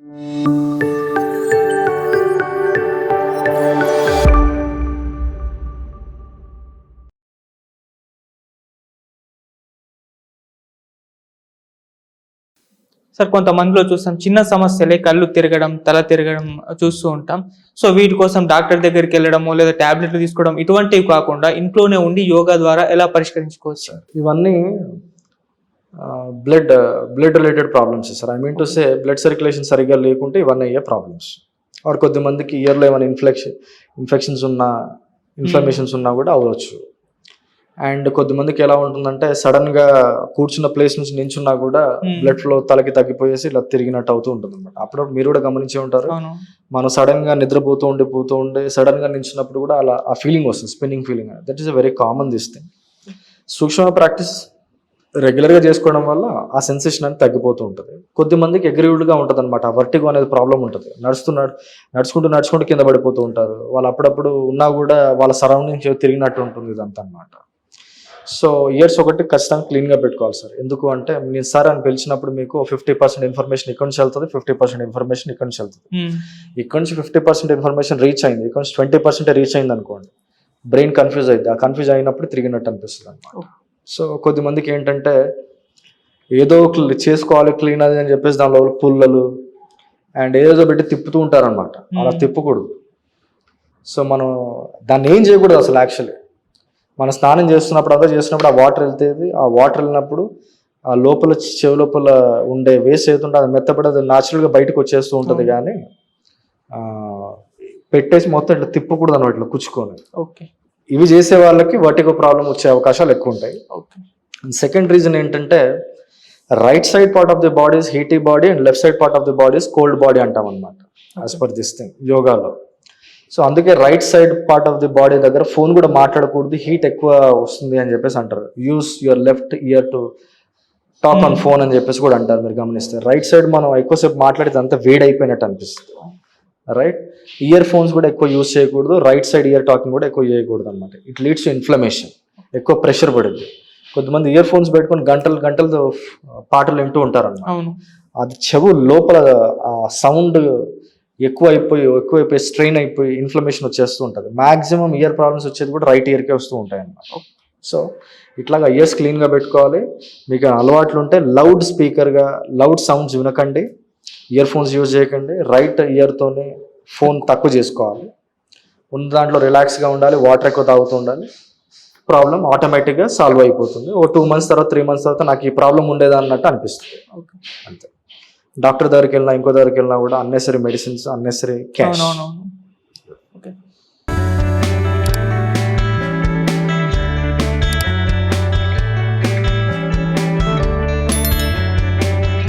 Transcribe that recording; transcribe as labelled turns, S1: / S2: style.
S1: Sir కొంతమందిలో చూస్తాం చిన్న సమస్యలే కళ్ళు తిరగడం, తల తిరగడం చూస్తూ ఉంటాం. సో వీటి కోసం డాక్టర్ దగ్గరికి వెళ్ళడము లేదా టాబ్లెట్లు తీసుకోవడం ఇటువంటివి కాకుండా ఇంట్లోనే ఉండి యోగా ద్వారా ఎలా పరిష్కరించుకోవచ్చు సార్?
S2: ఇవన్నీ blood related problems sir. I mean to say blood circulation సరిగ్గా లేకుంటే ఇవన్నీ అయ్యే ప్రాబ్లమ్స్. ఆర్ కొద్దిమందికి ఇయర్లో ఏమైనా ఇన్ఫెక్షన్స్ ఉన్నా, ఇన్ఫ్లమేషన్స్ ఉన్నా కూడా అవ్వచ్చు. అండ్ కొద్దిమందికి ఎలా ఉంటుందంటే సడన్గా కూర్చున్న ప్లేస్ నుంచి నించున్నా కూడా బ్లడ్ ఫ్లో తలకి తగ్గిపోయేసి ఇలా తిరిగినట్టు అవుతూ ఉంటుంది అనమాట. అప్పుడు మీరు కూడా గమనించే ఉంటారు, మనం సడన్గా నిద్రపోతూ ఉండే సడన్గా నించున్నప్పుడు కూడా అలా ఆ ఫీలింగ్ వస్తుంది, spinning feeling. That is a very common this thing. సూక్ష్మ ప్రాక్టీస్ రెగ్యులర్గా చేసుకోవడం వల్ల ఆ సెన్సేషన్ అనేది తగ్గిపోతూ ఉంటుంది. కొద్దిమందికి అగ్రీవ్డ్గా ఉంటుంది అనమాట, ఆ వర్టిగో అనేది ప్రాబ్లం ఉంటుంది. నడుచుకుంటూ కింద పడిపోతూ ఉంటారు. వాళ్ళు అప్పుడప్పుడు ఉన్నా కూడా వాళ్ళ సరౌండింగ్స్ తిరిగినట్టు ఉంటుంది ఇదంతా అనమాట. సో ఇయర్స్ ఒకటి ఖచ్చితంగా క్లీన్గా పెట్టుకోవాలి సార్. ఎందుకు అంటే నేను సార్ అని పిలిచినప్పుడు మీకు 50% ఇన్ఫర్మేషన్ ఇక్కడ నుంచి వెళ్తుంది, 50% ఇన్ఫర్మేషన్ ఇక్కడ నుంచి వెళ్తుంది. ఇక్కడ నుంచి 50% ఇన్ఫర్మేషన్ రీచ్ అయింది, ఇక్కడ నుంచి 20% రీచ్ అయింది అనుకోండి, బ్రెయిన్ కన్ఫ్యూజ్ అయింది. ఆ కన్ఫ్యూజ్ అయినప్పుడు తిరిగినట్టు అనిపిస్తుంది అనమాట. సో కొద్దిమందికి ఏంటంటే ఏదో చేసుకోవాలి క్లీన్ అది అని చెప్పేసి దానిలో పుల్లలు అండ్ ఏదో పెట్టి తిప్పుతూ ఉంటారనమాట. అలా తిప్పకూడదు. సో మనం దాన్ని ఏం చేయకూడదు అసలు. యాక్చువల్లీ మనం స్నానం చేస్తున్నప్పుడు ఆ వాటర్ వెళ్తేది, ఆ వాటర్ వెళ్ళినప్పుడు ఆ లోపల చెవి లోపల ఉండే వేస్ట్ అవుతుంటే అది మెత్తపడి అది న్యాచురల్గా బయటకు వచ్చేస్తూ ఉంటుంది. కానీ పెట్టేసి మొత్తం ఇట్లా తిప్పకూడదు అన్నమాట, ఇట్లా కుచ్చుకొని.
S1: ఓకే, ఇవి
S2: చేసే వాళ్ళకి వర్టిగో ప్రాబ్లం వచ్చే అవకాశాలు ఎక్కువ ఉంటాయి. సెకండ్ రీజన్ ఏంటంటే right side part of the body is heaty body and left side part of the body is cold body అంటాం అనమాట, యాజ్ పర్ దిస్ థింగ్ యోగాలో. సో అందుకే right side part of the body దగ్గర phone కూడా మాట్లాడకూడదు, heat ఎక్కువ వస్తుంది అని చెప్పేసి అంటారు. Use your left ear to talk on phone అని చెప్పేసి కూడా అంటారు. మీరు గమనిస్తే రైట్ సైడ్ మనం ఎక్కువసేపు మాట్లాడితే అంతా వేడి అయిపోయినట్టు అనిపిస్తుంది. రైట్ ఇయర్ ఫోన్స్ కూడా ఎక్కువ యూస్ చేయకూడదు, రైట్ సైడ్ ఇయర్ టాకింగ్ కూడా ఎక్కువ చేయకూడదు అనమాట. ఇట్ లీడ్స్ టు ఇన్ఫ్లమేషన్, ఎక్కువ ప్రెషర్ పడుద్ది. కొంతమంది ఇయర్ ఫోన్స్ పెట్టుకొని గంటలు పాటలు వింటూ ఉంటారన్నమాట. అది చెవు లోపల ఆ సౌండ్ ఎక్కువైపోయి స్ట్రెయిన్ అయిపోయి ఇన్ఫ్లమేషన్ వచ్చేస్తూ ఉంటుంది. మ్యాక్సిమం ఇయర్ ప్రాబ్లమ్స్ వచ్చేది కూడా రైట్ ఇయర్కే వస్తూ ఉంటాయి అన్నమాట. సో ఇట్లాగా ఇయర్స్ క్లీన్గా పెట్టుకోవాలి. మీకు అలవాట్లు ఉంటే లౌడ్ స్పీకర్గా లౌడ్ సౌండ్స్ వినకండి, ఇయర్ ఫోన్స్ యూజ్ చేయకండి. రైట్ ఇయర్తోనే ఫోన్ తక్కువ చేసుకోవాలి. ఉన్న దాంట్లో రిలాక్స్గా ఉండాలి, వాటర్ ఎక్కువ తాగుతూ ఉండాలి. ప్రాబ్లం ఆటోమేటిక్గా సాల్వ్ అయిపోతుంది. ఓ 2 months తర్వాత 3 months తర్వాత నాకు ఈ ప్రాబ్లం ఉండేదా అన్నట్టు అనిపిస్తుంది. అంతే. డాక్టర్ దగ్గరికి వెళ్ళినా ఇంకో దగ్గరికి వెళ్ళినా కూడా అన్నెసరీ మెడిసిన్స్, అన్నెసరీ క్యాష్.